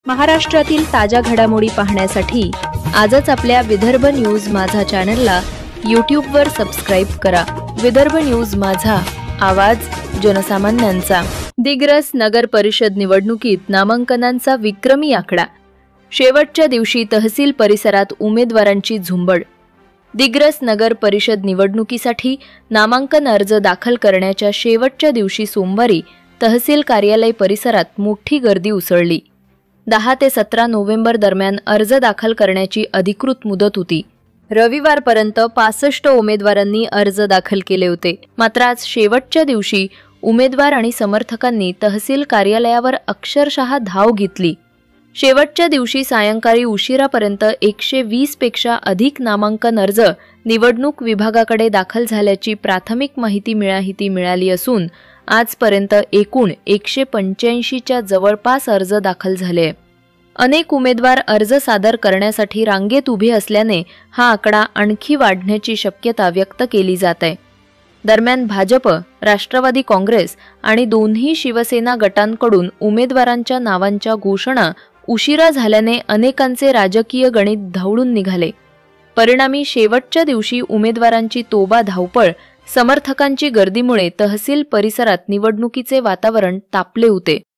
महाराष्ट्रातील ताज्या घडामोडी पाहण्यासाठी आजच आपल्या विदर्भ न्यूज माझा चॅनलला यूट्यूबवर सबस्क्राइब करा। विदर्भ न्यूज माझा, आवाज जनसामान्यांचा। दिग्रस नगर परिषद निवडणुकीत नामांकनांचा विक्रमी आकडा। शेवटच्या दिवशी तहसील परिसरात उमेदवारांची झुंबड। दिग्रस नगर परिषद निवडणुकीसाठी नामांकन अर्ज दाखल करण्याच्या शेवटच्या दिवशी सोमवारी तहसील कार्यालय परिसरात मोठी गर्दी उसळली। 10 ते 17 नोव्हेंबर दरम्यान अर्ज दाखल करण्याची अधिकृत मुदत होती। रविवारपर्यंत 65 उमेदवारांनी अर्ज दाखल केले होते। मात्र आज शेवटच्या दिवशी उमेदवार आणि समर्थकांनी तहसील कार्यालयावर अक्षरशः धाव घेतली। शेवटच्या दिवशी सायंकाळी उशिरापर्यंत 120 पेक्षा अधिक नामांकन अर्ज निवडणूक विभागाकडे दाखल झाल्याची प्राथमिक माहिती मिळाली असून आजपर्यंत एकूण 185च्या जवळपास अर्ज दाखल झाले। अनेक उमेदवार अर्ज सादर करण्यासाठी रांगेत उभे असल्याने हा आकडा आणखी वाढण्याची शक्यता व्यक्त केली जात आहे। दरम्यान भाजप, राष्ट्रवादी काँग्रेस आणि दोन्ही शिवसेना गटांकडून उमेदवारांच्या नावांच्या घोषणा उशिरा झाल्याने अनेकांचे राजकीय गणित धावून निघाले। परिणामी शेवटच्या दिवशी उमेदवारांची तोबा धावपळ, समर्थकांची गर्दीमुळे तहसील परिसरात निवडणुकीचे वातावरण तापले होते।